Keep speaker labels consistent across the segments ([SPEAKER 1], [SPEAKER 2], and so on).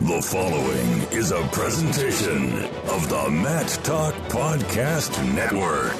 [SPEAKER 1] The following is a presentation of the Matt Talk Podcast Network.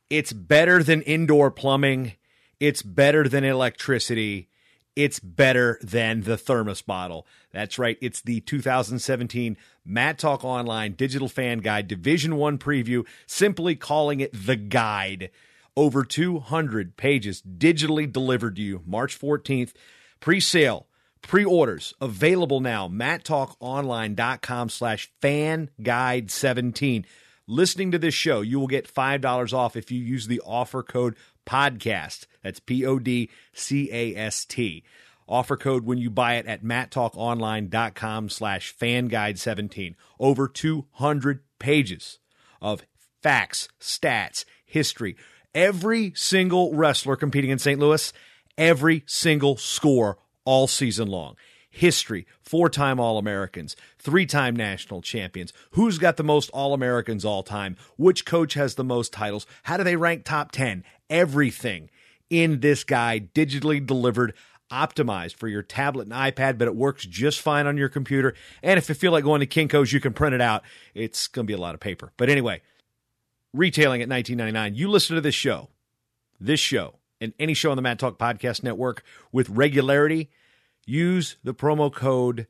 [SPEAKER 2] It's better than indoor plumbing. It's better than electricity. It's better than the thermos bottle. That's right. It's the 2017 Matt Talk Online Digital Fan Guide Division I Preview, simply calling it The Guide. Over 200 pages digitally delivered to you March 14th. Pre-sale, pre-orders, available now. MattTalkOnline.com/FanGuide17. Listening to this show, you will get $5 off if you use the offer code PODCAST. That's PODCAST. Offer code when you buy it at MattTalkOnline.com/FanGuide17. Over 200 pages of facts, stats, history. Every single wrestler competing in St. Louis, every single score all season long. History, 4-time All-Americans, 3-time national champions. Who's got the most All-Americans all time? Which coach has the most titles? How do they rank top 10? Everything in this guide, digitally delivered, optimized for your tablet and iPad, but it works just fine on your computer. And if you feel like going to Kinko's, you can print it out. It's going to be a lot of paper. But anyway, retailing at $19.99. You listen to this show, and any show on the Matt Talk Podcast Network with regularity, use the promo code,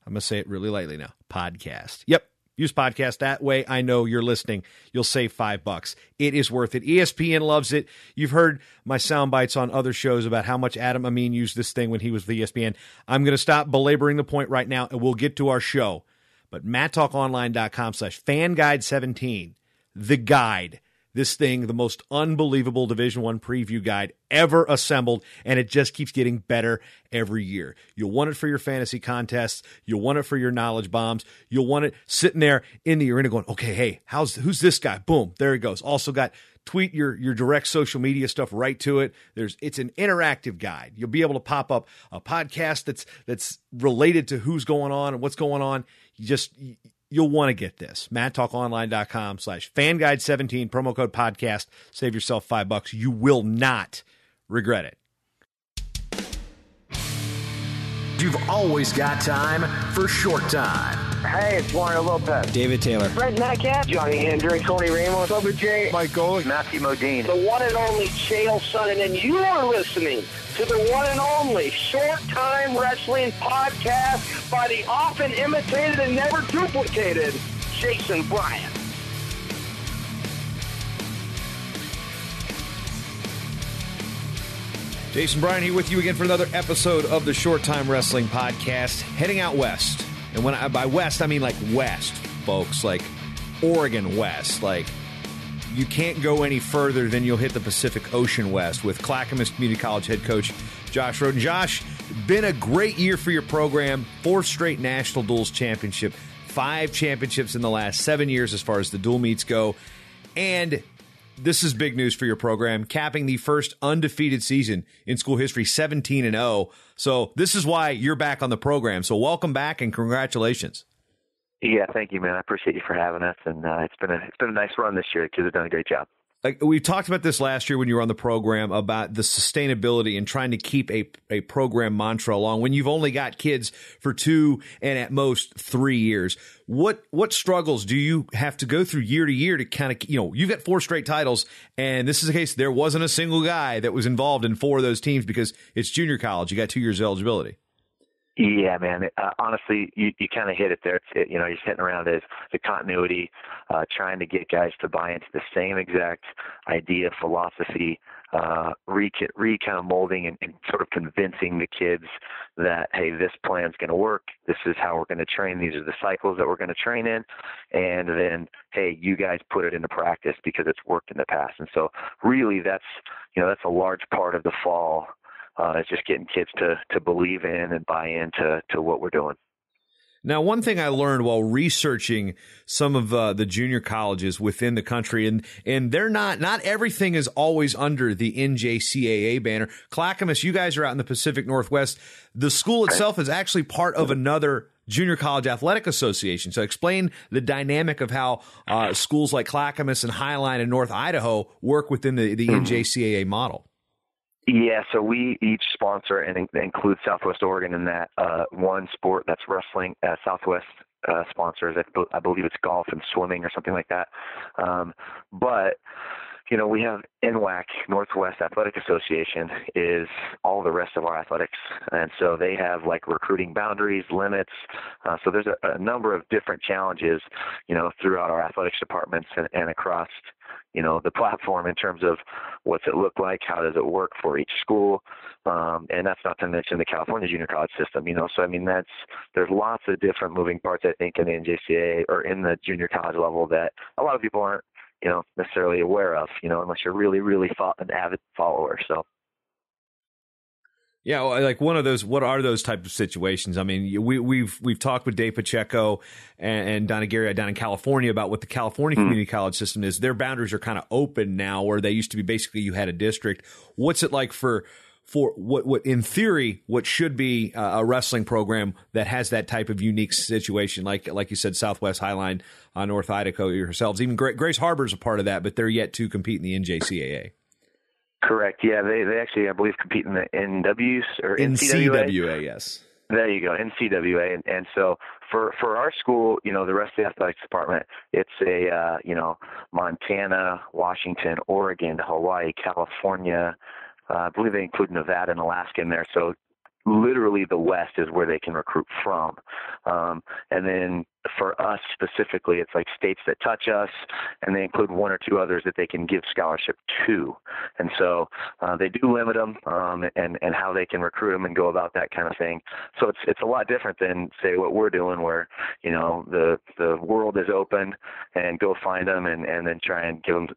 [SPEAKER 2] I'm going to say it really lightly now, podcast. Yep, use podcast. That way I know you're listening. You'll save $5. It is worth it. ESPN loves it. You've heard my sound bites on other shows about how much Adam Amin used this thing when he was with ESPN. I'm going to stop belaboring the point right now, and we'll get to our show. But MattTalkOnline.com/FanGuide17, the guide. This thing, the most unbelievable Division I preview guide ever assembled, and it just keeps getting better every year. You'll want it for your fantasy contests. You'll want it for your knowledge bombs. You'll want it sitting there in the arena going, okay, hey, who's this guy? Boom, there he goes. Also got tweet your direct social media stuff right to it. It's an interactive guide. You'll be able to pop up a podcast that's related to who's going on and what's going on. You'll want to get this. MattTalkOnline.com/FanGuide17, promo code podcast. Save yourself $5. You will not regret it.
[SPEAKER 3] You've always got time for Short Time.
[SPEAKER 4] Hey, it's Mario Lopez.
[SPEAKER 5] David Taylor.
[SPEAKER 4] Brett Metcalf. Johnny Hendricks. Tony Ramos. Bubba J.
[SPEAKER 5] Mike Golick.
[SPEAKER 4] Matthew Modine. The one and only Chael Sonnen. And you are listening to the one and only Short Time Wrestling Podcast by the often imitated and never duplicated Jason Bryant.
[SPEAKER 2] Jason Bryant here with you again for another episode of the Short Time Wrestling Podcast. Heading out west. And by west, I mean like west, folks. Like Oregon west. Like you can't go any further than you'll hit the Pacific Ocean west with Clackamas Community College head coach Josh Rhoden. Josh, been a great year for your program. 4 straight national duels championship. 5 championships in the last 7 years as far as the dual meets go. And this is big news for your program, capping the first undefeated season in school history, 17-0. So this is why you're back on the program. So welcome back and congratulations.
[SPEAKER 6] Yeah, thank you, man. I appreciate you for having us, and it's been a nice run this year. The kids have done a great job.
[SPEAKER 2] We talked about this last year when you were on the program about the sustainability and trying to keep a program mantra along when you've only got kids for 2 and at most 3 years. What struggles do you have to go through year to year to kind of, you've got 4 straight titles, and this is the case. There wasn't a single guy that was involved in 4 of those teams because it's junior college. You got 2 years of eligibility.
[SPEAKER 6] Yeah, man. Honestly, you kind of hit it there. You're sitting around as the continuity, trying to get guys to buy into the same exact idea, philosophy, kind of molding and sort of convincing the kids that, hey, this plan's going to work. This is how we're going to train. These are the cycles that we're going to train in. And then, hey, you guys put it into practice because it's worked in the past. And so really that's a large part of the fall. It's just getting kids to believe in and buy into what we're doing.
[SPEAKER 2] Now, one thing I learned while researching some of the junior colleges within the country, and they're not everything is always under the NJCAA banner. Clackamas, you guys are out in the Pacific Northwest. The school itself is actually part of another junior college athletic association. So explain the dynamic of how schools like Clackamas and Highline and North Idaho work within the NJCAA model.
[SPEAKER 6] Yeah, so we each sponsor and include Southwest Oregon in that one sport that's wrestling. Southwest sponsors, I believe it's golf and swimming or something like that. But we have NWAC, Northwest Athletic Association, is all the rest of our athletics. And so they have like recruiting boundaries, limits. So there's a number of different challenges, throughout our athletics departments and across, the platform in terms of what's it look like, how does it work for each school. And that's not to mention the California junior college system, So, I mean, there's lots of different moving parts, I think, in the NJCAA or in the junior college level that a lot of people aren't, necessarily aware of, unless you're really, really an avid follower. So.
[SPEAKER 2] Yeah, like one of those. What are those type of situations? I mean, we've talked with Dave Pacheco and Donna Gary down in California about what the California community college system is. Their boundaries are kind of open now, where they used to be basically you had a district. What's it like for what in theory what should be a wrestling program that has that type of unique situation, like you said, Southwest Highline, North Idaho yourselves, even Grace Harbor's a part of that, but they're yet to compete in the NJCAA.
[SPEAKER 6] Correct. Yeah, they actually, I believe, compete in the
[SPEAKER 2] NCWA. Yes.
[SPEAKER 6] There you go, NCWA, and so for our school, the rest of the athletics department, it's a Montana, Washington, Oregon, Hawaii, California. I believe they include Nevada and Alaska in there. So literally the West is where they can recruit from. And then for us specifically, it's like states that touch us, and they include one or two others that they can give scholarship to. And so they do limit them and how they can recruit them and go about that kind of thing. So it's a lot different than, say, what we're doing where, the world is open and go find them and then try and give them,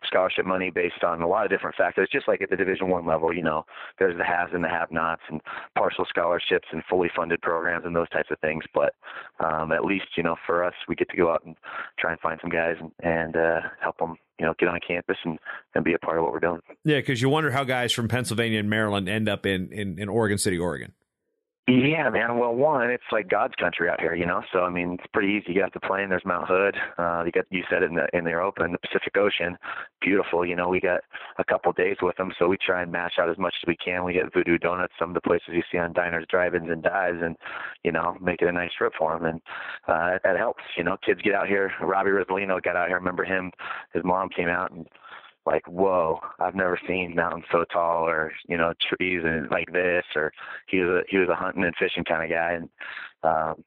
[SPEAKER 6] scholarship money based on a lot of different factors. Just like at the Division I level, there's the haves and the have-nots and partial scholarships and fully funded programs and those types of things. But at least, for us, we get to go out and try and find some guys and help them, get on campus and be a part of what we're doing.
[SPEAKER 2] Yeah, because you wonder how guys from Pennsylvania and Maryland end up in Oregon City, Oregon.
[SPEAKER 6] Yeah, man. Well, one, it's like God's country out here, So, I mean, it's pretty easy. You got the plane. There's Mount Hood. You said it in the open, the Pacific Ocean. Beautiful. We got a couple of days with them, so we try and mash out as much as we can. We get Voodoo Donuts, some of the places you see on diners, drive-ins, and dives, and make it a nice trip for them. And that helps. Kids get out here. Robbie Rizzolino got out here. I remember him. His mom came out and. Like, whoa, I've never seen mountains so tall or, trees and like this, or he was a hunting and fishing kind of guy. And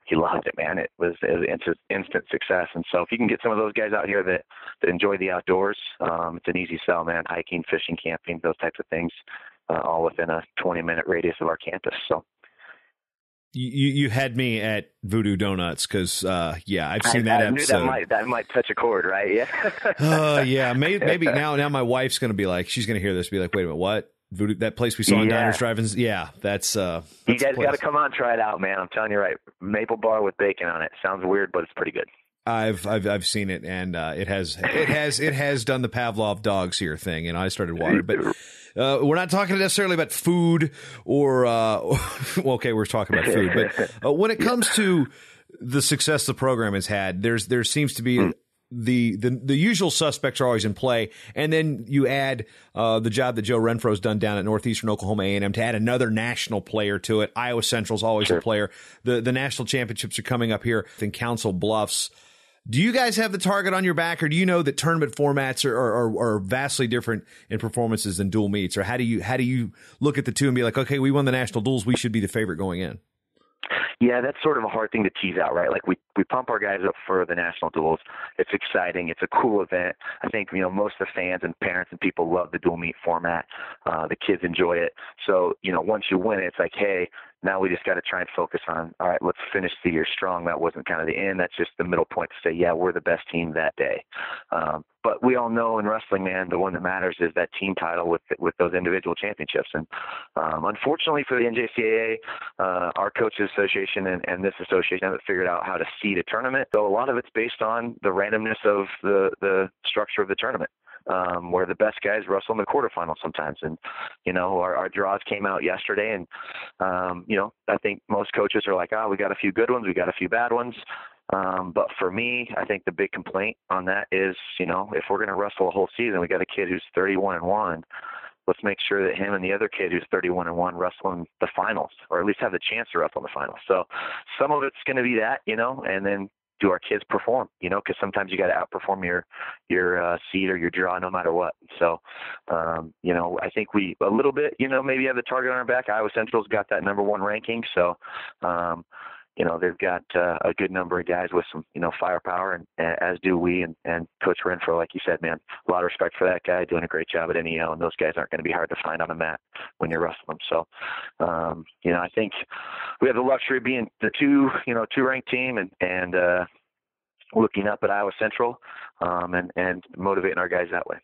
[SPEAKER 6] he loved it, man. It was instant success. And so if you can get some of those guys out here that enjoy the outdoors, it's an easy sell, man. Hiking, fishing, camping, those types of things, all within a 20-minute radius of our campus. So.
[SPEAKER 2] You had me at Voodoo Donuts because, I've seen that episode.
[SPEAKER 6] Knew that might touch a chord, right? Yeah.
[SPEAKER 2] Yeah. Maybe now my wife's going to be like, she's going to hear this, be like, wait a minute, what? Voodoo, that place we saw in Diners, Drive-ins? Yeah, that's you
[SPEAKER 6] guys got to come on, try it out, man. I'm telling you, right? Maple bar with bacon on it. Sounds weird, but it's pretty good.
[SPEAKER 2] I've seen it, and it has done the Pavlov dogs here thing, and I started watering. But we're not talking necessarily about food or okay, we're talking about food. But when it comes to the success the program has had, there seems to be the usual suspects are always in play, and then you add the job that Joe Renfro's done down at Northeastern Oklahoma A&M to add another national player to it. Iowa Central's always a player. The national championships are coming up here in Council Bluffs. Do you guys have the target on your back, or do you know that tournament formats are vastly different in performances than dual meets? Or how do you look at the two and be like, okay, we won the national duels, we should be the favorite going in?
[SPEAKER 6] Yeah, that's sort of a hard thing to tease out, right? Like we pump our guys up for the national duels. It's exciting. It's a cool event. I think, most of the fans and parents and people love the dual meet format. The kids enjoy it. So, once you win it, it's like, hey, now we just got to try and focus on, all right, let's finish the year strong. That wasn't kind of the end. That's just the middle point to say, yeah, we're the best team that day. But we all know in wrestling, man, the one that matters is that team title with those individual championships. And unfortunately for the NJCAA, our coaches association and this association haven't figured out how to seed a tournament. So a lot of it's based on the randomness of the structure of the tournament. Where the best guys wrestle in the quarterfinals sometimes. And, our draws came out yesterday, and, I think most coaches are like, we got a few good ones, we got a few bad ones. But for me, I think the big complaint on that is, if we're going to wrestle a whole season, we got a kid who's 31-1. let's make sure that him and the other kid who's 31-1 wrestle in the finals, or at least have the chance to wrestle in the finals. So some of it's going to be that, and then do our kids perform, because sometimes you got to outperform your seed or your draw no matter what. So, I think we a little bit, maybe have the target on our back. Iowa Central's got that number 1 ranking. So, they've got a good number of guys with some, firepower, and as do we. And Coach Renfro, like you said, man, a lot of respect for that guy, doing a great job at NEL, and those guys aren't going to be hard to find on a mat when you're wrestling them. So, I think we have the luxury of being the two ranked team and looking up at Iowa Central, and motivating our guys that way.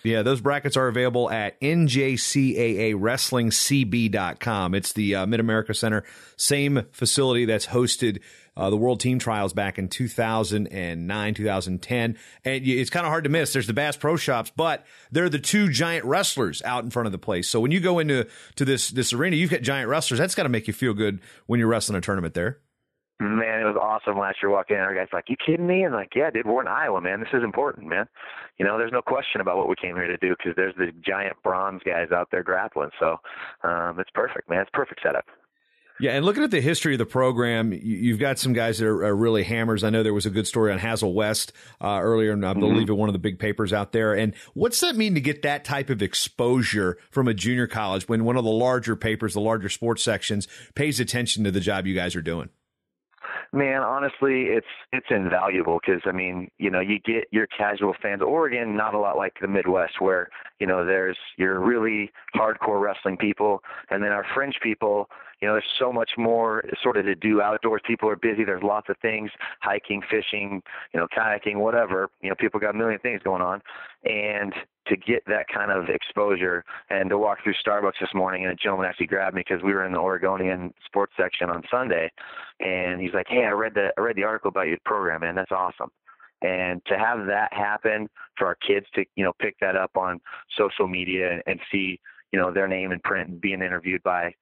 [SPEAKER 2] Yeah, those brackets are available at njcaawrestlingcb.com. It's the Mid-America Center, same facility that's hosted the World Team Trials back in 2009, 2010. And it's kind of hard to miss. There's the Bass Pro Shops, but they're the two giant wrestlers out in front of the place. So when you go into this arena, you've got giant wrestlers. That's got to make you feel good when you're wrestling a tournament there.
[SPEAKER 6] Man, it was awesome last year walking in. Our guys like, you kidding me? And like, yeah, dude, we're in Iowa, man. This is important, man. There's no question about what we came here to do, because there's the giant bronze guys out there grappling. So it's perfect, man. It's a perfect setup.
[SPEAKER 2] Yeah, and looking at the history of the program, you've got some guys that are really hammers. I know there was a good story on Hazel West earlier, and I believe in one of the big papers out there. And what's that mean to get that type of exposure from a junior college when one of the larger papers, the larger sports sections, pays attention to the job you guys are doing?
[SPEAKER 6] Man, honestly, it's invaluable, because you get your casual fans. Oregon, not a lot like the Midwest, where there's your really hardcore wrestling people, and then our fringe people. There's so much more sort of to do outdoors. People are busy. There's lots of things, hiking, fishing, kayaking, whatever. People got a million things going on, and to get that kind of exposure, and to walk through Starbucks this morning, and a gentleman actually grabbed me because we were in the Oregonian sports section on Sunday, and he's like, "Hey, I read the article about your program, man. That's awesome." And to have that happen, for our kids to pick that up on social media and see their name in print and being interviewed by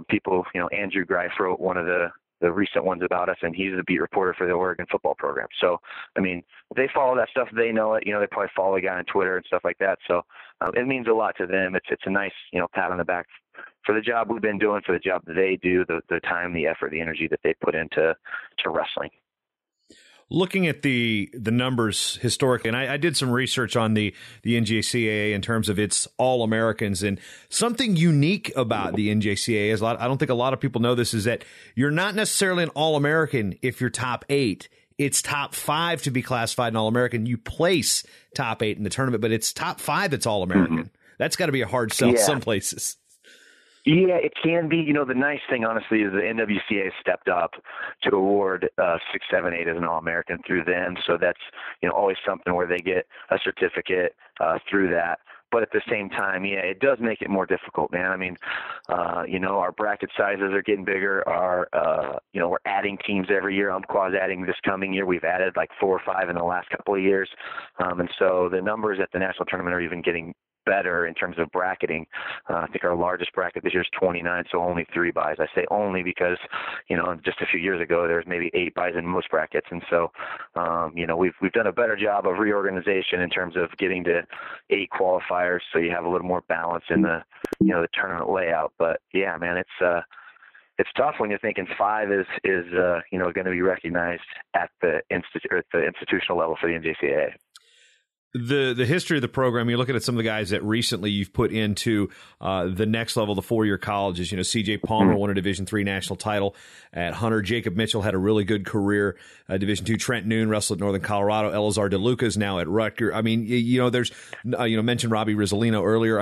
[SPEAKER 6] people, Andrew Greif wrote one of the recent ones about us, and he's the beat reporter for the Oregon football program. So, they follow that stuff. They know it. They probably follow a guy on Twitter and stuff like that. So it means a lot to them. It's a nice, pat on the back for the job we've been doing, for the job that they do, the time, the effort, the energy that they put into wrestling.
[SPEAKER 2] Looking at the numbers historically, and I did some research on the NJCAA in terms of its All-Americans, and something unique about the NJCAA is, I don't think a lot of people know this, is that you're not necessarily an All-American if you're top 8. It's top 5 to be classified an All-American. You place top 8 in the tournament, but it's top 5 that's All-American. Mm-hmm. That's got to be a hard sell some places.
[SPEAKER 6] Yeah, it can be. The nice thing, honestly, is the NWCA stepped up to award 6, 7, 8 as an All-American through them. So that's, always something where they get a certificate through that. But at the same time, yeah, it does make it more difficult, man. Our bracket sizes are getting bigger. We're adding teams every year. Umpqua's adding this coming year. We've added like 4 or 5 in the last couple of years. And so the numbers at the national tournament are even getting better in terms of bracketing. I think our largest bracket this year is 29, so only 3 buys. I say only because, just a few years ago, there was maybe 8 buys in most brackets. And so, we've done a better job of reorganization in terms of getting to 8 qualifiers, so you have a little more balance in the tournament layout. But yeah, man, it's tough when you're thinking 5 is going to be recognized at the institutional level for the NJCAA.
[SPEAKER 2] The history of the program, you look at some of the guys that recently you've put into the next level, the 4-year colleges. CJ Palmer won a Division III national title at Hunter. Jacob Mitchell had a really good career. Division II, Trent Noon wrestled at Northern Colorado. Elazar DeLuca is now at Rutgers. There's mentioned Robbie Rizzolino earlier.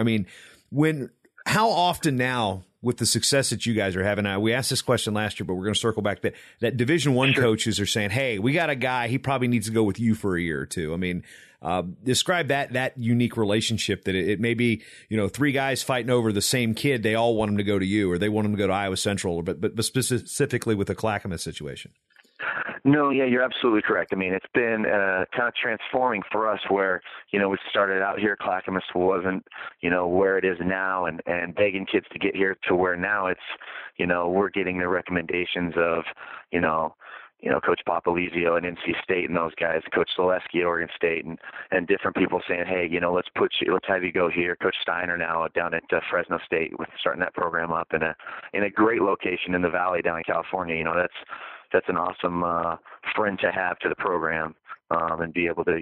[SPEAKER 2] How often now, with the success that you guys are having, we asked this question last year, but we're going to circle back that Division I coaches are saying, "Hey, we got a guy. He probably needs to go with you for a year or two." Describe that unique relationship that it may be, 3 guys fighting over the same kid. They all want him to go to you, or they want him to go to Iowa Central, but specifically with the Clackamas situation.
[SPEAKER 6] No, yeah, you're absolutely correct. It's been kind of transforming for us where, we started out here, Clackamas wasn't, where it is now, and begging kids to get here to where now it's, we're getting the recommendations of, Coach Papalizio at NC State and those guys, Coach Zaleski at Oregon State, and different people saying, hey, let's have you go here. Coach Steiner now down at Fresno State with starting that program up in a great location in the Valley down in California. That's an awesome friend to have to the program, and be able to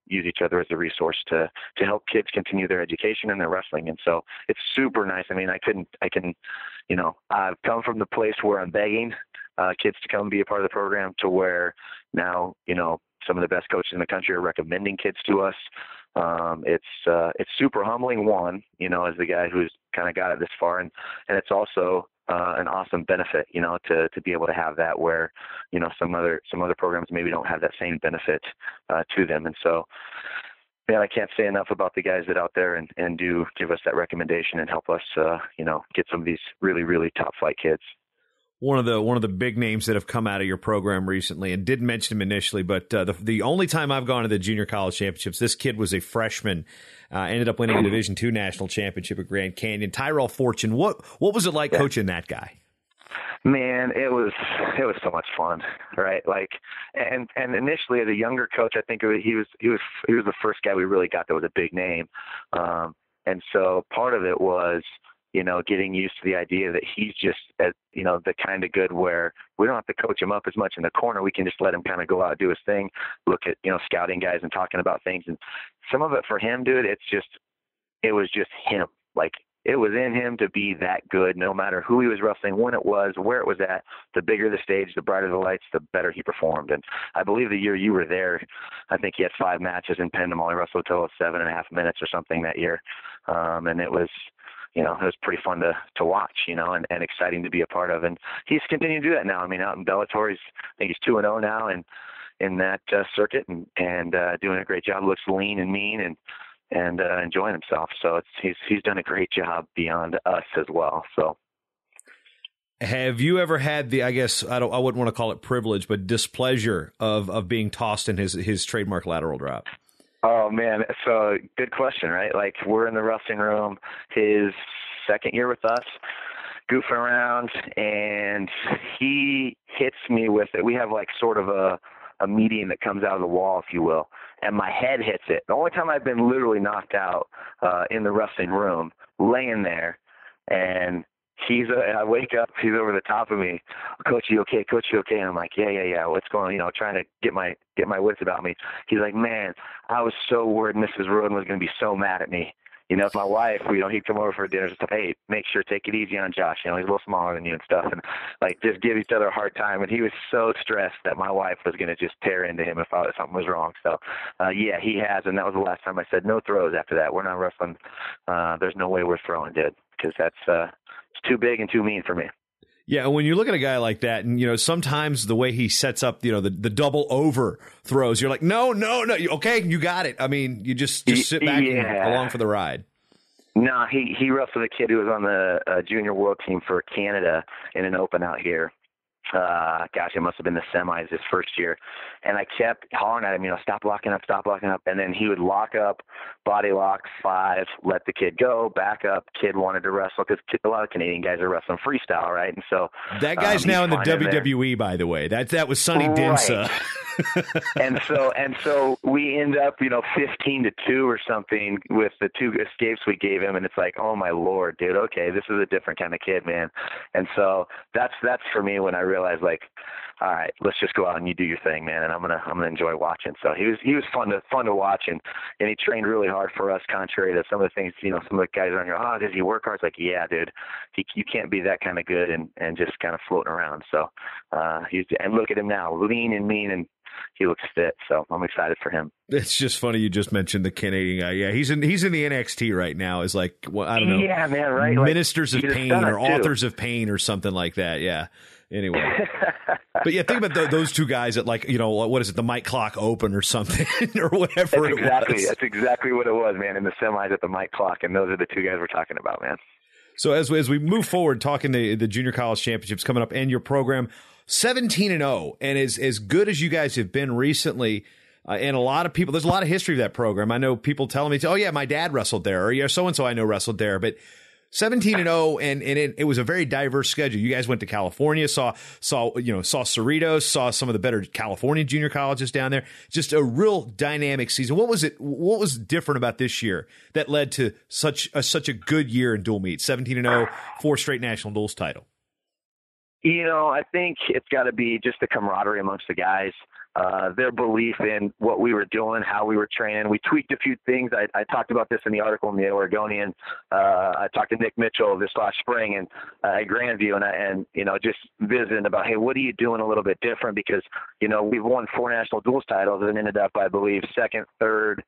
[SPEAKER 6] use each other as a resource to help kids continue their education and their wrestling. And so it's super nice. I mean, I've come from the place where I'm begging kids to come be a part of the program to where now, some of the best coaches in the country are recommending kids to us. It's super humbling, one, as the guy who's kind of got it this far. And it's also an awesome benefit, to be able to have that where, some other programs maybe don't have that same benefit to them. And so, man, I can't say enough about the guys that out there and do give us that recommendation and help us, get some of these really, really top flight kids.
[SPEAKER 2] One of the big names that have come out of your program recently, and didn't mention him initially, but the only time I've gone to the junior college championships, this kid was a freshman, ended up winning a Division II national championship at Grand Canyon. Tyrell Fortune, what was it like coaching that guy?
[SPEAKER 6] Man, it was so much fun, right? Like, and initially as a younger coach, I think he was the first guy we really got that was a big name, and so part of it was, getting used to the idea that he's just, the kind of good where we don't have to coach him up as much in the corner. We can just let him kind of go out, do his thing, look at, scouting guys and talking about things. And some of it for him, dude, it was just him. Like, it was in him to be that good, no matter who he was wrestling, when it was, where it was at. The bigger the stage, the brighter the lights, the better he performed. And I believe the year you were there, I think he had 5 matches and pinned them all. He wrestled a total of 7.5 minutes or something that year. And it was, it was pretty fun to watch, and exciting to be a part of. And he's continuing to do that now. I mean, out in Bellator, I think he's 2-0 now and in that circuit and doing a great job. Looks lean and mean and enjoying himself. So he's done a great job beyond us as well. So.
[SPEAKER 2] Have you ever had the, I guess, I wouldn't want to call it privilege, but displeasure of being tossed in his trademark lateral drop?
[SPEAKER 6] Oh, man. So good question, right? Like, we're in the wrestling room, his second year with us, goofing around, and he hits me with it. We have like sort of a median that comes out of the wall, if you will, and my head hits it. The only time I've been literally knocked out in the wrestling room, laying there, and I wake up, he's over the top of me. Coach, you okay? Coach, you okay? And I'm like, yeah. What's going on? Trying to get my wits about me. He's like, man, I was so worried Mrs. Rhoden was going to be so mad at me. If my wife, he'd come over for dinner and stuff, hey, make sure, take it easy on Josh. He's a little smaller than you and stuff. And like, just give each other a hard time. And he was so stressed that my wife was going to just tear into him if something was wrong. So, yeah, he has. And that was the last time I said no throws after that. We're not wrestling. There's no way we're throwing, dude, because that's, it's too big and too mean for me.
[SPEAKER 2] Yeah, when you look at a guy like that, and sometimes the way he sets up, the double over throws, you're like, no, okay, you got it. I mean, you just sit back and along for the ride.
[SPEAKER 6] No, he wrestled a kid who was on the junior world team for Canada in an open out here. Gosh, it must have been the semis his first year. And I kept hollering at him, stop locking up. And then he would lock up, body lock, 5, let the kid go, back up. Kid wanted to wrestle because a lot of Canadian guys are wrestling freestyle, right? And so
[SPEAKER 2] that guy's now in the WWE, by the way. That was Sonny Dinsa.
[SPEAKER 6] and so we end up, 15-2 or something with the 2 escapes we gave him, and it's like, oh my Lord, dude, okay, this is a different kind of kid, man. And so that's for me when I realized, like, all right, let's just go out and you do your thing, man, and I'm gonna enjoy watching. So he was fun to watch, and he trained really hard for us, contrary to some of the things, some of the guys on your, does he work hard? It's like, yeah, dude, you can't be that kind of good and just kind of floating around. So and look at him now, lean and mean, and he looks fit, so I'm excited for him.
[SPEAKER 2] It's just funny you just mentioned the Canadian guy. Yeah, he's in the NXT right now. Is like, well, I don't know.
[SPEAKER 6] Yeah, man, right?
[SPEAKER 2] Ministers of Pain or Authors of Pain or something like that. Yeah. Anyway, but yeah, think about those 2 guys at, like, what is it, the Mike Clock Open or something or whatever.
[SPEAKER 6] That's exactly what it was, man. In the semis at the Mike Clock, and those are the 2 guys we're talking about, man.
[SPEAKER 2] So as we move forward, talking the junior college championships coming up and your program, 17-0, and as good as you guys have been recently, and a lot of people, there's a lot of history of that program. I know people telling me, oh yeah, my dad wrestled there, or yeah, so and so I know wrestled there, but 17-0, and it was a very diverse schedule. You guys went to California, saw Cerritos, saw some of the better California junior colleges down there. Just a real dynamic season. What was different about this year that led to such a good year in dual meet? 17-0, 4 straight national duels title.
[SPEAKER 6] I think it's got to be just the camaraderie amongst the guys. Their belief in what we were doing, how we were training. We tweaked a few things. I talked about this in the article in the Oregonian. I talked to Nick Mitchell this last spring and at Grandview, and just visiting about, hey, what are you doing a little bit different? Because we've won 4 national duels titles and ended up, I believe, 2nd, 3rd,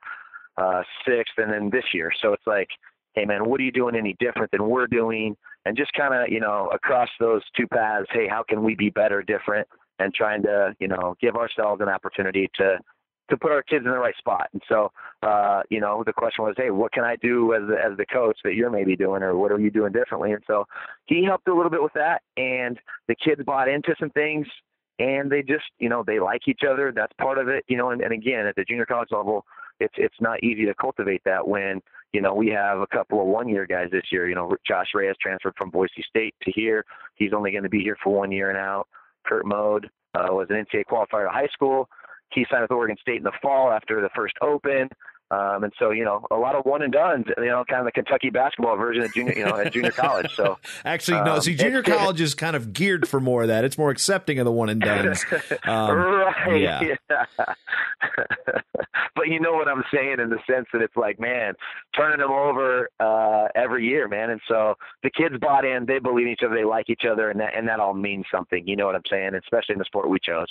[SPEAKER 6] 6th, and then this year. So it's like, hey man, what are you doing any different than we're doing? And just kind of across those 2 paths, hey, how can we be better, different? And trying to, give ourselves an opportunity to put our kids in the right spot. And so, the question was, hey, what can I do as the coach that you're maybe doing, or what are you doing differently? And so he helped a little bit with that, and the kids bought into some things, and they just, they like each other. That's part of it, and again, at the junior college level, it's not easy to cultivate that when, we have a couple of 1-year guys this year. Josh Rhoden transferred from Boise State to here. He's only going to be here for 1 year and out. Kurt Mode was an NCAA qualifier at high school. He signed with Oregon State in the fall after the first Open. And so, a lot of one and dones, kind of the Kentucky basketball version of junior, at junior college. So
[SPEAKER 2] actually, no, see, junior college is kind of geared for more of that. It's more accepting of the one and dones.
[SPEAKER 6] Right.
[SPEAKER 2] Yeah.
[SPEAKER 6] But you know what I'm saying in the sense that it's like, man, turning them over every year, man. And so the kids bought in, they believe in each other, they like each other, and that all means something. You know what I'm saying? Especially in the sport we chose.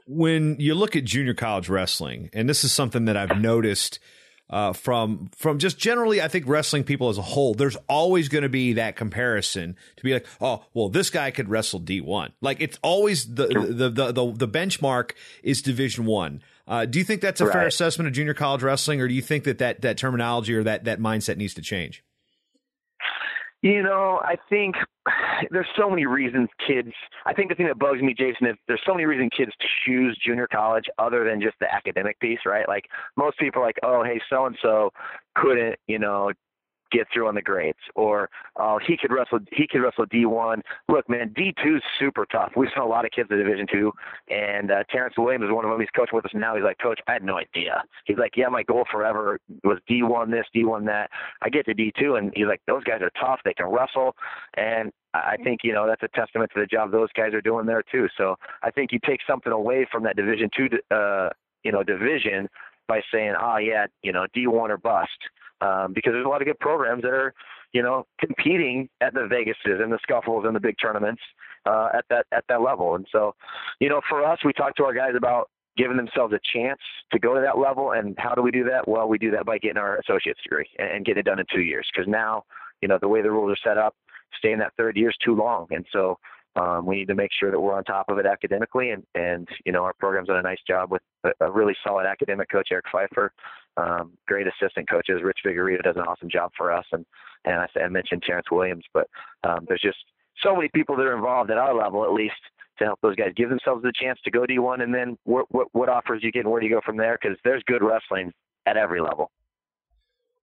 [SPEAKER 2] When you look at junior college wrestling, and this is something that I've noticed from just generally, I think wrestling people as a whole, there's always going to be that comparison to be like, oh, well, this guy could wrestle D1. Like it's always the benchmark is Division I. Do you think that's a fair assessment of junior college wrestling, or do you think that terminology or that mindset needs to change?
[SPEAKER 6] I think there's so many reasons I think the thing that bugs me, Jason, is there's so many reasons kids choose junior college other than just the academic piece, right? Like most people are like, oh, hey, so-and-so couldn't, get through on the grades, or he could wrestle D1. Look, man, D2 is super tough. We've seen a lot of kids in Division II, and Terrence Williams is one of them. He's coaching with us now. He's like, Coach, I had no idea. He's like, yeah, my goal forever was D1 this, D1 that. I get to D2, and he's like, those guys are tough. They can wrestle, and I think, that's a testament to the job those guys are doing there too. So I think you take something away from that Division II, division by saying, oh yeah, D1 or bust. Because there's a lot of good programs that are, competing at the Vegases and the Scuffles and the big tournaments at that level. And so, for us, we talk to our guys about giving themselves a chance to go to that level. And how do we do that? Well, we do that by getting our associate's degree and getting it done in 2 years. Because now, the way the rules are set up, staying that 3rd year is too long. And so we need to make sure that we're on top of it academically. And our program's done a nice job with a really solid academic coach, Eric Pfeiffer. Great assistant coaches. Rich Vigorito does an awesome job for us. And I mentioned Terrence Williams, but there's just so many people that are involved at our level, at least, to help those guys give themselves the chance to go D1. And then what offers you get and where do you go from there? Because there's good wrestling at every level.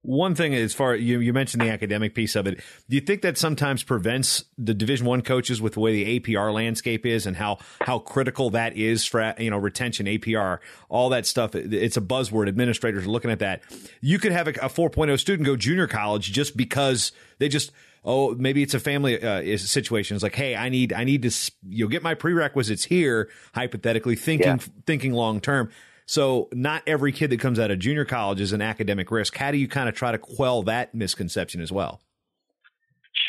[SPEAKER 2] One thing, as far you mentioned the academic piece of it, do you think that sometimes prevents the Division I coaches with the way the APR landscape is and how critical that is for retention, APR, all that stuff? It's a buzzword. Administrators are looking at that. You could have a 4.0 student go junior college just because they just maybe it's a family situation. It's like, hey, I need to get my prerequisites here. Hypothetically thinking long term. So not every kid that comes out of junior college is an academic risk. How do you kind of try to quell that misconception as well?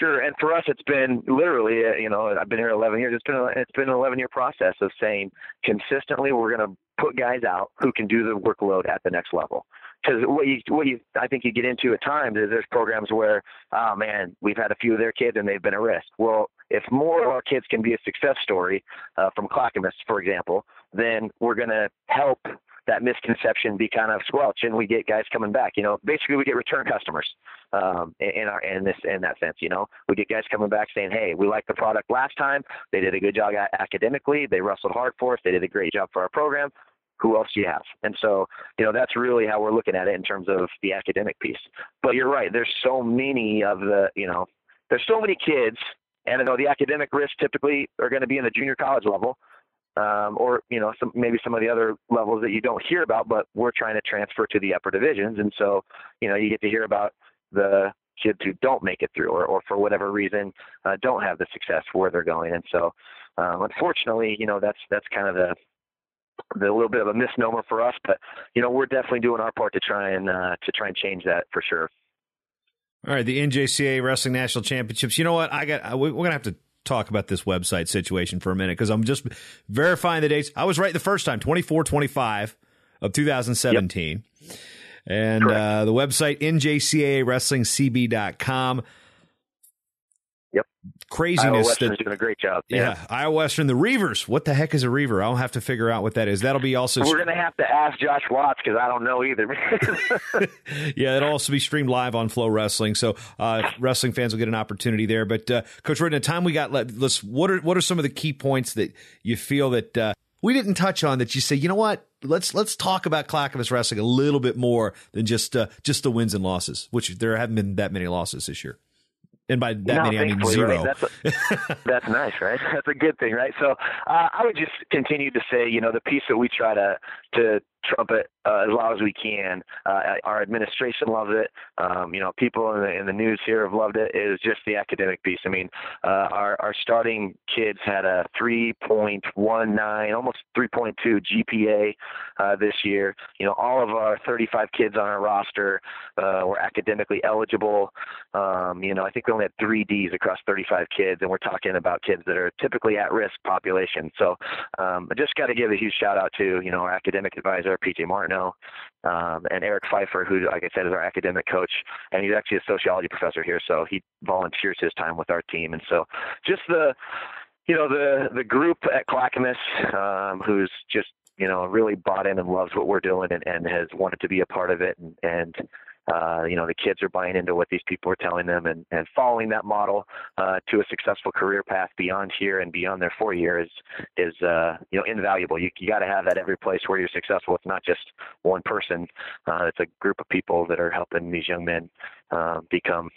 [SPEAKER 6] Sure. And for us, it's been literally, I've been here 11 years. It's been an 11-year process of saying consistently we're going to put guys out who can do the workload at the next level. Because I think you get into at times is there's programs where, oh man, we've had a few of their kids and they've been a risk. Well, if more of our kids can be a success story from Clackamas, for example, then we're going to help that misconception be kind of squelched, and we get guys coming back. Basically we get return customers in that sense. We get guys coming back saying, hey, we liked the product last time. They did a good job academically. They wrestled hard for us. They did a great job for our program. who else do you have? And so, that's really how we're looking at it in terms of the academic piece. But you're right. There's so many there's so many kids, and I know the academic risks typically are going to be in the junior college level, or maybe some of the other levels that you don't hear about, but we're trying to transfer to the upper divisions. And so, you get to hear about the kids who don't make it through, or for whatever reason, don't have the success where they're going. And so, unfortunately, that's kind of the little bit of a misnomer for us, but we're definitely doing our part to try and change that for sure.
[SPEAKER 2] All right, the NJCAA Wrestling National Championships. You know what? We're gonna have to talk about this website situation for a minute, because I'm just verifying the dates. I was right the first time, 24/25 of 2017. Yep. And the website, njcawrestlingcb.com.
[SPEAKER 6] Yep.
[SPEAKER 2] Craziness.
[SPEAKER 6] Iowa Western's doing a great job.
[SPEAKER 2] Yeah. Iowa Western, the Reavers. What the heck is a Reaver? I'll have to figure out what that is. That'll be also.
[SPEAKER 6] We're going to have to ask Josh Watts, because I don't know either.
[SPEAKER 2] Yeah, it'll also be streamed live on Flow Wrestling, so wrestling fans will get an opportunity there. But Coach Rhoden, the time we got, what are some of the key points that you feel that we didn't touch on that you say, you know what? Let's talk about Clackamas wrestling a little bit more than just the wins and losses, which there haven't been that many losses this year. And by that many, I mean zero.
[SPEAKER 6] Right? That's nice, right? That's a good thing, right? So I would just continue to say, the piece that we try to trumpet as loud as we can. Our administration loves it. People in the news here have loved it. Is just the academic piece. I mean, our starting kids had a 3.19, almost 3.2 GPA this year. All of our 35 kids on our roster were academically eligible. I think we only had 3 Ds across 35 kids, and we're talking about kids that are typically at-risk population. So I just got to give a huge shout out to our academic advisor, PJ Martineau, and Eric Pfeiffer, who, like I said, is our academic coach, and he's actually a sociology professor here, so he volunteers his time with our team. And so just the group at Clackamas, who's just really bought in and loves what we're doing and has wanted to be a part of it, and the kids are buying into what these people are telling them and following that model to a successful career path beyond here and beyond their 4 years is invaluable. You got to have that every place where you're successful. It's not just one person. It's a group of people that are helping these young men become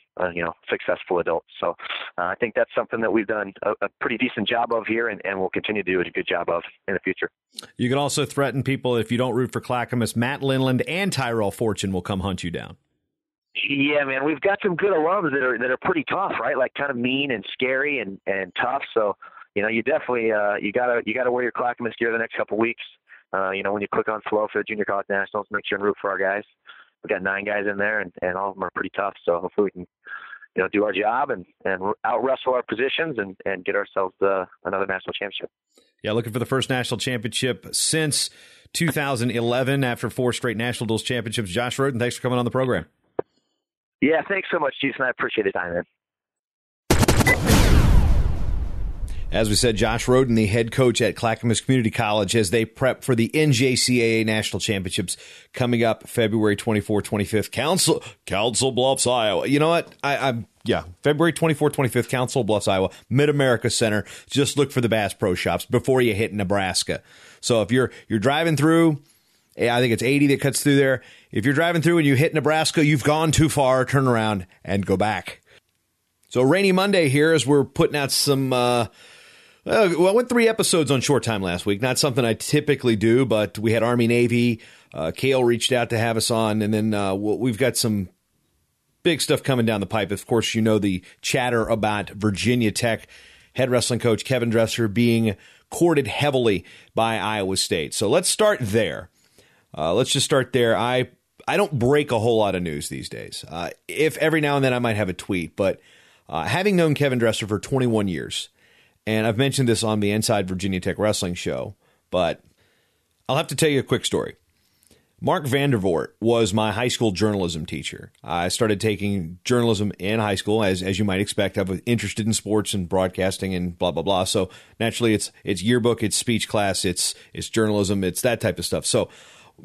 [SPEAKER 6] successful adults. So I think that's something that we've done a pretty decent job of here, and we'll continue to do a good job of in the future.
[SPEAKER 2] You can also threaten people, if you don't root for Clackamas, Matt Linland and Tyrell Fortune will come hunt you down.
[SPEAKER 6] Yeah, man, we've got some good alums that are pretty tough, right? Like kind of mean and scary and tough. So, you definitely you gotta wear your Clackamas gear the next couple of weeks. When you click on Flow for the Junior College Nationals, make sure and root for our guys. We've got 9 guys in there, and all of them are pretty tough. So hopefully we can do our job and out wrestle our positions and get ourselves another national championship.
[SPEAKER 2] Yeah, looking for the first national championship since 2011 after 4 straight national duels championships. Josh Rhoden, thanks for coming on the program.
[SPEAKER 6] Yeah, thanks so much, Jason. I appreciate the time, man.
[SPEAKER 2] As we said, Josh Rhoden, the head coach at Clackamas Community College, as they prep for the NJCAA National Championships coming up February 24th, 25th. Council Bluffs, Iowa. You know what? February 24th, 25th, Council Bluffs, Iowa, Mid-America Center. Just look for the Bass Pro Shops before you hit Nebraska. So if you're driving through, I think it's 80 that cuts through there. If you're driving through and you hit Nebraska, you've gone too far. Turn around and go back. So rainy Monday here as we're putting out some, I went 3 episodes on Short Time last week. Not something I typically do, but we had Army-Navy. Kale reached out to have us on, and then we've got some big stuff coming down the pipe. Of course, the chatter about Virginia Tech head wrestling coach Kevin Dresser being courted heavily by Iowa State. So let's start there. Let's just start there. I don't break a whole lot of news these days. If every now and then I might have a tweet, but having known Kevin Dresser for 21 years, and I've mentioned this on the Inside Virginia Tech Wrestling show, but I'll have to tell you a quick story. Mark Vandervoort was my high school journalism teacher. I started taking journalism in high school, as you might expect. I was interested in sports and broadcasting and blah, blah, blah. So naturally, it's yearbook, it's speech class, it's journalism, it's that type of stuff. So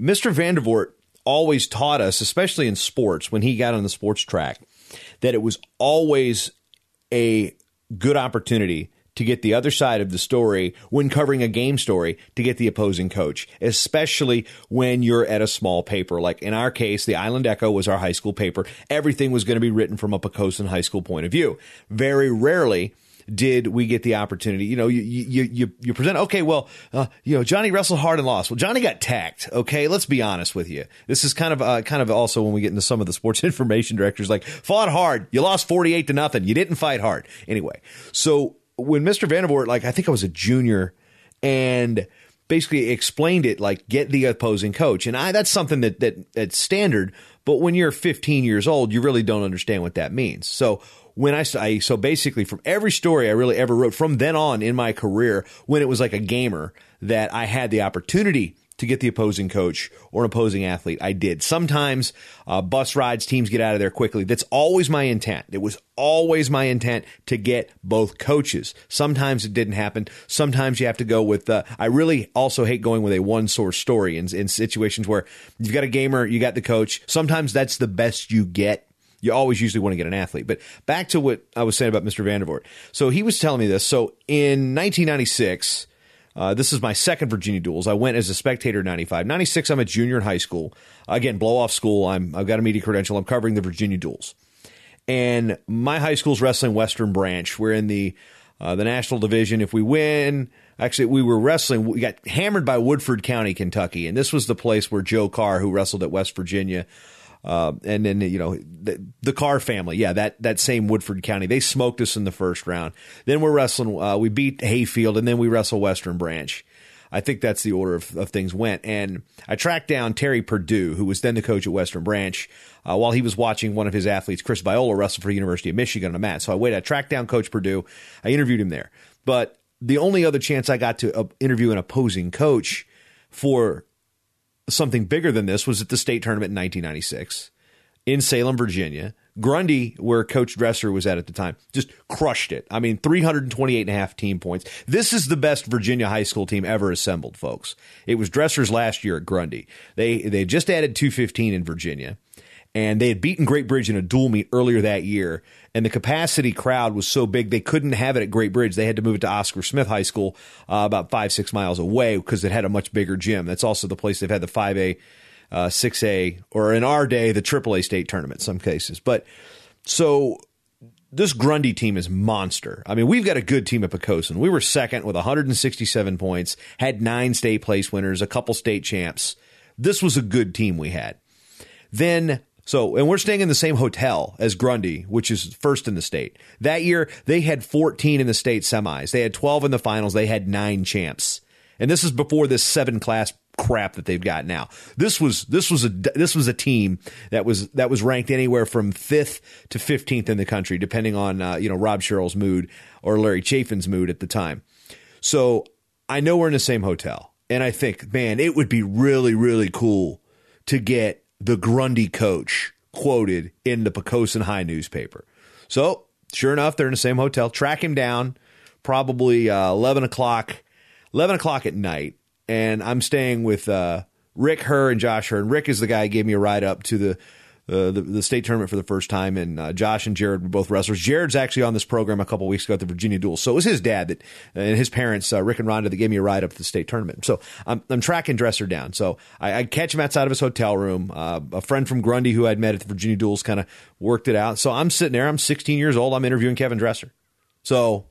[SPEAKER 2] Mr. Vandervoort always taught us, especially in sports, when he got on the sports track, that it was always a good opportunity to to get the other side of the story when covering a game story to get the opposing coach, especially when you're at a small paper. Like in our case, the Island Echo was our high school paper. Everything was going to be written from a Poquoson high school point of view. Very rarely did we get the opportunity. You present, okay, well, Johnny wrestled hard and lost. Well, Johnny got tacked. Okay, let's be honest with you. This is kind of also when we get into some of the sports information directors, like, fought hard. You lost 48-0. You didn't fight hard. Anyway, so when Mr. Vandervoort, like, I think I was a junior, and basically explained it, like, get the opposing coach. And that's something that's standard, but when you're 15 years old, you really don't understand what that means. So so basically from every story I really ever wrote from then on in my career, when it was like a gamer that I had the opportunity to get the opposing coach or an opposing athlete, I did. Sometimes bus rides, teams get out of there quickly. That's always my intent. It was always my intent to get both coaches. Sometimes it didn't happen. Sometimes you have to go with I really also hate going with a one-source story in situations where you've got a gamer, you got the coach. Sometimes that's the best you get. You always usually want to get an athlete. But back to what I was saying about Mr. Vandervoort. So he was telling me this. So in 1996, this is my second Virginia duels. I went as a spectator in 95. 96, I'm a junior in high school. Again, blow off school. I've got a media credential. I'm covering the Virginia duels. And my high school's wrestling Western Branch. We're in the national division. If we win, actually, we were wrestling. We got hammered by Woodford County, Kentucky. And this was the place where Joe Carr, who wrestled at West Virginia, and then, the Carr family. Yeah, that same Woodford County. They smoked us in the first round. Then we're wrestling. We beat Hayfield, and then we wrestle Western Branch. I think that's the order of things went. And I tracked down Terry Perdue, who was then the coach at Western Branch, while he was watching one of his athletes, Chris Viola, wrestle for the University of Michigan on a mat. So I tracked down Coach Perdue. I interviewed him there. But the only other chance I got to interview an opposing coach for something bigger than this was at the state tournament in 1996 in Salem, Virginia. Grundy, where Coach Dresser was at the time, just crushed it. I mean, 328.5 team points. This is the best Virginia high school team ever assembled, folks. It was Dresser's last year at Grundy. They just added 215 in Virginia, and they had beaten Great Bridge in a dual meet earlier that year, and the capacity crowd was so big they couldn't have it at Great Bridge. They had to move it to Oscar Smith High School about 5-6 miles away because it had a much bigger gym. That's also the place they've had the 5A, 6A, or in our day, the AAA state tournament in some cases. But so this Grundy team is monster. I mean, we've got a good team at Poquoson. We were second with 167 points, had 9 state place winners, a couple state champs. This was a good team we had. And we're staying in the same hotel as Grundy, which is first in the state. That year, they had 14 in the state semis. They had 12 in the finals. They had 9 champs. And this is before this 7-class crap that they've got now. This was a team that was ranked anywhere from 5th to 15th in the country, depending on Rob Sherrill's mood or Larry Chafin's mood at the time. So I know we're in the same hotel, and I think, man, it would be really, really cool to get the Grundy coach quoted in the Poquoson High newspaper. So sure enough, they're in the same hotel. Track him down, probably 11 o'clock at night. And I'm staying with Rick Herr and Josh Herr. And Rick is the guy who gave me a ride up to the state tournament for the first time. And Josh and Jared were both wrestlers. Jared's actually on this program a couple weeks ago at the Virginia Duel. So it was his dad and his parents, Rick and Rhonda, that gave me a ride up to the state tournament. So I'm tracking Dresser down. So I catch him outside of his hotel room. A friend from Grundy who I'd met at the Virginia Duels kind of worked it out. So I'm sitting there. I'm 16 years old. I'm interviewing Kevin Dresser. So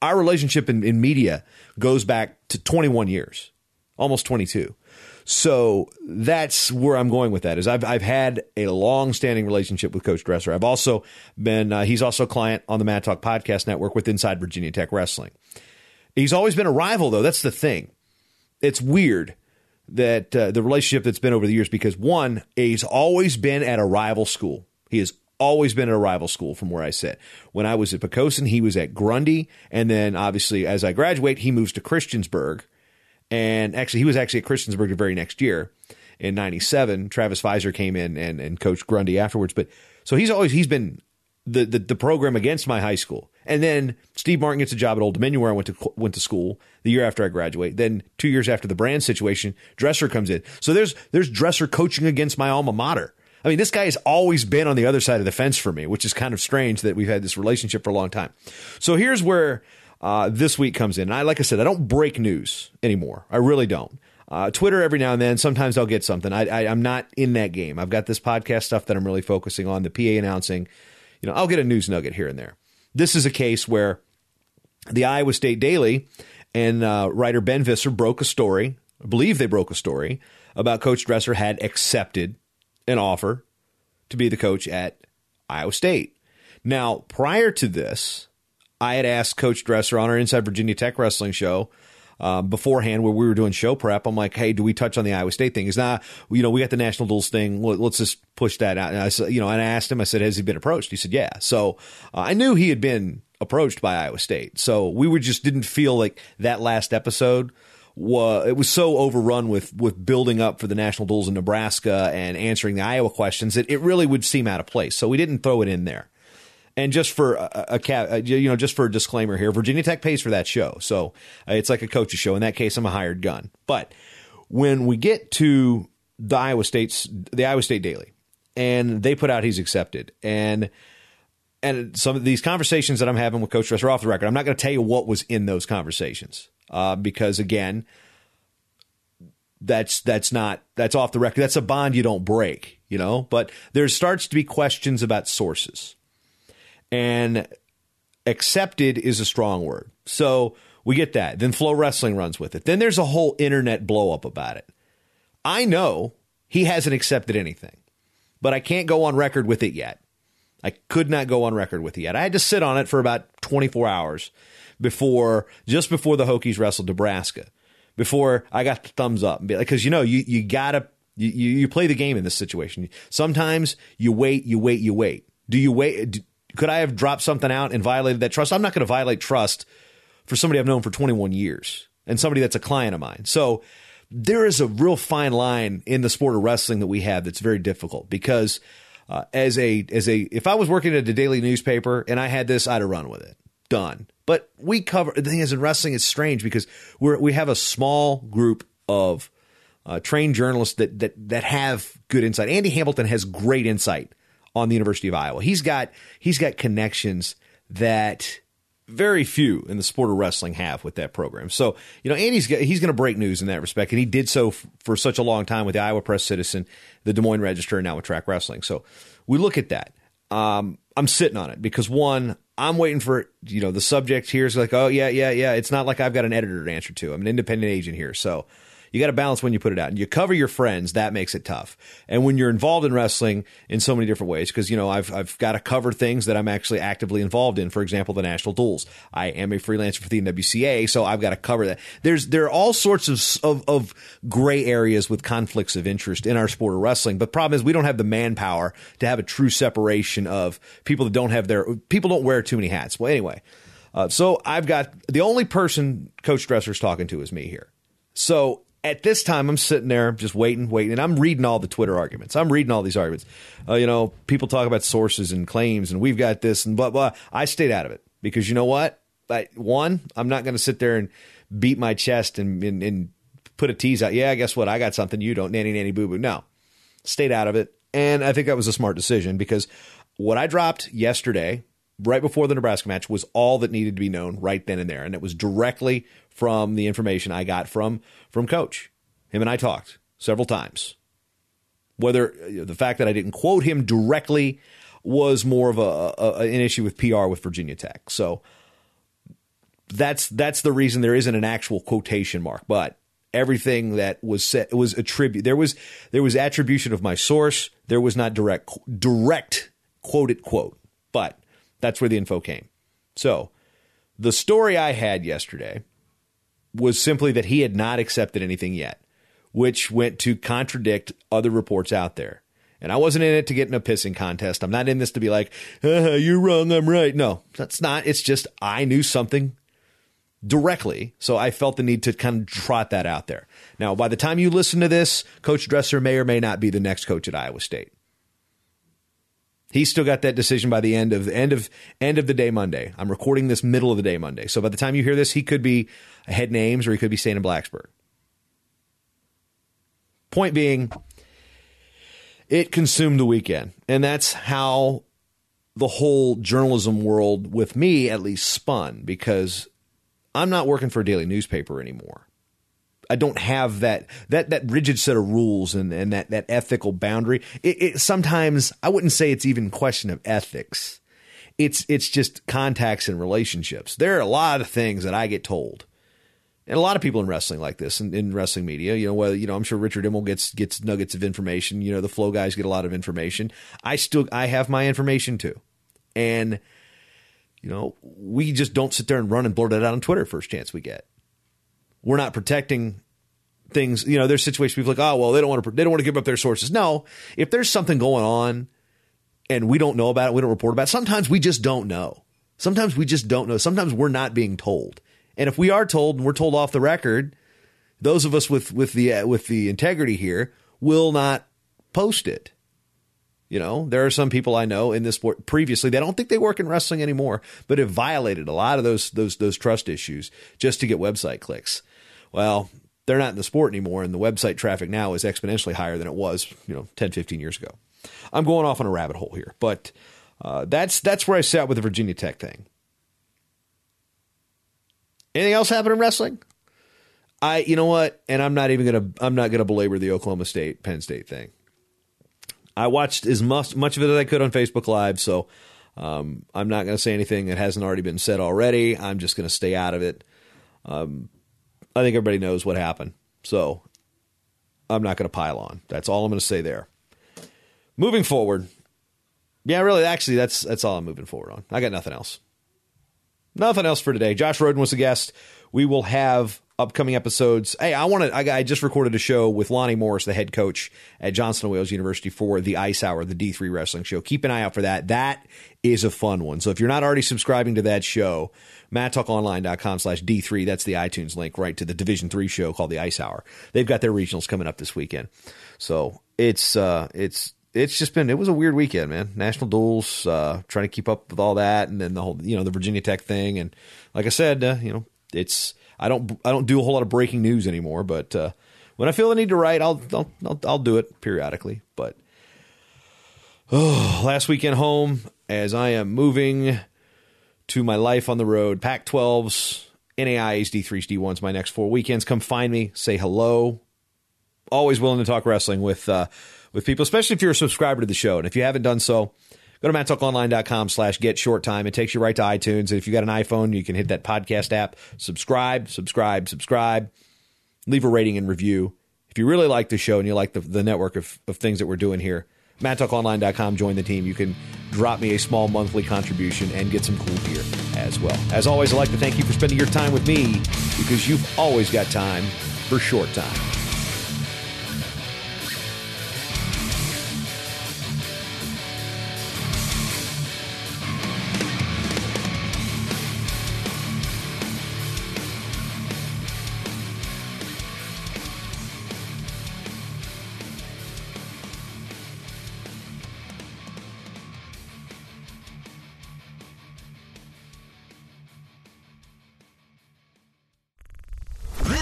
[SPEAKER 2] our relationship in media goes back to 21 years. Almost 22. So that's where I'm going with that. Is I've had a long-standing relationship with Coach Dresser. I've also been he's also a client on the Mad Talk Podcast Network with Inside Virginia Tech Wrestling. He's always been a rival, though. That's the thing. It's weird that the relationship that's been over the years, because one, he's always been at a rival school. He has always been at a rival school from where I sit. When I was at Poquoson, he was at Grundy, and then obviously as I graduate, he moves to Christiansburg. And actually, he was actually at Christiansburg the very next year in 97. Travis Pfizer came in and coached Grundy afterwards. But so he's been the program against my high school. And then Steve Martin gets a job at Old Dominion, where I went to school the year after I graduate. Then 2 years after the brand situation, Dresser comes in. So there's Dresser coaching against my alma mater. I mean, this guy has always been on the other side of the fence for me, which is kind of strange that we've had this relationship for a long time. So here's where this week comes in. And like I said, I don't break news anymore. I really don't. Twitter every now and then, sometimes I'll get something. I'm not in that game. I've got this podcast stuff that I'm really focusing on, the PA announcing. I'll get a news nugget here and there. This is a case where the Iowa State Daily and writer Ben Visser broke a story. I believe they broke a story about Coach Dresser had accepted an offer to be the coach at Iowa State. Now, prior to this, I had asked Coach Dresser on our Inside Virginia Tech Wrestling show beforehand where we were doing show prep. I'm like, hey, do we touch on the Iowa State thing? He's not, we got the national duels thing. Let's just push that out. And I said, and I asked him, I said, has he been approached? He said, yeah. So I knew he had been approached by Iowa State. So we just didn't feel like that last episode it was so overrun with building up for the national duels in Nebraska and answering the Iowa questions that it really would seem out of place. So we didn't throw it in there. And just for just for a disclaimer here, Virginia Tech pays for that show. So it's like a coach's show. In that case, I'm a hired gun. But when we get to the Iowa State Daily, and they put out he's accepted, and some of these conversations that I'm having with Coach Dresser off the record, I'm not going to tell you what was in those conversations because again, that's off the record. That's a bond you don't break, But there starts to be questions about sources. And accepted is a strong word. So we get that. Then Flow Wrestling runs with it. Then there's a whole internet blow up about it. I know he hasn't accepted anything, but I can't go on record with it yet. I could not go on record with it yet. I had to sit on it for about 24 hours just before the Hokies wrestled Nebraska, before I got the thumbs up. Because, you gotta, you play the game in this situation. Sometimes you wait. Do you wait? Could I have dropped something out and violated that trust? I'm not going to violate trust for somebody I've known for 21 years and somebody that's a client of mine. So there is a real fine line in the sport of wrestling that we have that's very difficult because if I was working at a daily newspaper and I had this, I'd have run with it. Done. But the thing is in wrestling, it's strange because we have a small group of trained journalists that have good insight. Andy Hamilton has great insight on the University of Iowa. He's got connections that very few in the sport of wrestling have with that program. So, Andy's he's going to break news in that respect, and he did so for such a long time with the Iowa Press Citizen, the Des Moines Register, and now with Track Wrestling. So we look at that. I'm sitting on it because one, I'm waiting for the subject here is like, oh yeah. It's not like I've got an editor to answer to. I'm an independent agent here, so. You got to balance when you put it out. And you cover your friends, that makes it tough. And when you're involved in wrestling in so many different ways, because, I've got to cover things that I'm actually actively involved in. For example, the national duels. I am a freelancer for the NWCA, so I've got to cover that. There are all sorts of gray areas with conflicts of interest in our sport of wrestling. But the problem is we don't have the manpower to have a true separation of people that people don't wear too many hats. Well, anyway, so I've got the only person Coach Dresser's talking to is me here. So at this time, I'm sitting there just waiting, and I'm reading all the Twitter arguments. I'm reading all these arguments. People talk about sources and claims, and we've got this and blah, blah. I stayed out of it because you know what? I'm not going to sit there and beat my chest and put a tease out. Yeah, guess what? I got something you don't. Nanny, nanny, boo, boo. No. Stayed out of it. And I think that was a smart decision because what I dropped yesterday, right before the Nebraska match, was all that needed to be known right then and there. And it was directly from the information I got from Coach. Him and I talked several times. Whether the fact that I didn't quote him directly was more of an issue with PR with Virginia Tech. So that's the reason there isn't an actual quotation mark. But everything that was said was there was attribution of my source. There was not direct quoted quote. But that's where the info came. So the story I had yesterday was simply that he had not accepted anything yet, which went to contradict other reports out there. And I wasn't in it to get in a pissing contest. I'm not in this to be like, you're wrong, I'm right. No, that's not. It's just I knew something directly, so I felt the need to kind of trot that out there. Now, by the time you listen to this, Coach Dresser may or may not be the next coach at Iowa State. He's still got that decision by the end of the day Monday. I'm recording this middle of the day Monday. So by the time you hear this, he could be ahead in Ames or he could be staying in Blacksburg. Point being, it consumed the weekend. And that's how the whole journalism world, with me at least, spun. Because I'm not working for a daily newspaper anymore. I don't have that rigid set of rules and that ethical boundary. It sometimes, I wouldn't say it's even a question of ethics. It's just contacts and relationships. There are a lot of things that I get told. And a lot of people in wrestling like this, in wrestling media, I'm sure Richard Immel gets nuggets of information. The Flow guys get a lot of information. I have my information too. And, we just don't sit there and run and blurt it out on Twitter first chance we get. We're not protecting things. There's situations people are like, oh, well, they don't want to give up their sources. No, if there's something going on and we don't know about it, we don't report about it. Sometimes we just don't know. Sometimes we're not being told. And if we are told and we're told off the record, those of us with the integrity here will not post it. There are some people I know in this sport previously that don't think they work in wrestling anymore, but have violated a lot of those trust issues just to get website clicks. Well, they're not in the sport anymore, and the website traffic now is exponentially higher than it was, 10, 15 years ago. I'm going off on a rabbit hole here, but that's where I sat with the Virginia Tech thing. Anything else happen in wrestling? You know what? And I'm not gonna belabor the Oklahoma State Penn State thing. I watched as much of it as I could on Facebook Live, so I'm not going to say anything that hasn't already been said already. I'm just going to stay out of it. I think everybody knows what happened, so I'm not going to pile on. That's all I'm going to say there. Moving forward, yeah, really, actually, that's all I'm moving forward on. I got nothing else. Nothing else for today. Josh Rhoden was a guest. We will have upcoming episodes. Hey, I just recorded a show with Lonnie Morris, the head coach at Johnson & Wales University, for the Ice Hour, the D3 Wrestling Show. Keep an eye out for that. That is a fun one. So if you're not already subscribing to that show, MadTalkOnline.com/D3, that's the iTunes link, right to the Division III show called the Ice Hour. They've got their regionals coming up this weekend. So it's just been, it was a weird weekend, man. National duels, trying to keep up with all that, and then the whole, the Virginia Tech thing. And like I said, I don't do a whole lot of breaking news anymore, but when I feel the need to write, I'll do it periodically. But last weekend home, as I am moving to my life on the road, Pac-12s, NAIAs, D3s, D1s, my next 4 weekends. Come find me, say hello. Always willing to talk wrestling with people, especially if you're a subscriber to the show. And if you haven't done so, go to MadTalkOnline.com/GetShortTime. It takes you right to iTunes. If you got an iPhone, you can hit that podcast app. Subscribe. Leave a rating and review. If you really like the show and you like the network of things that we're doing here, MadTalkOnline.com. Join the team. You can drop me a small monthly contribution and get some cool gear as well. As always, I'd like to thank you for spending your time with me, because you've always got time for short time.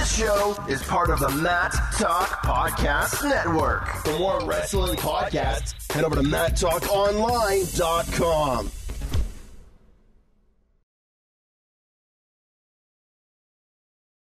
[SPEAKER 3] Show is part of the Matt Talk Podcast Network. For more wrestling podcasts, head over to MattTalkOnline.com.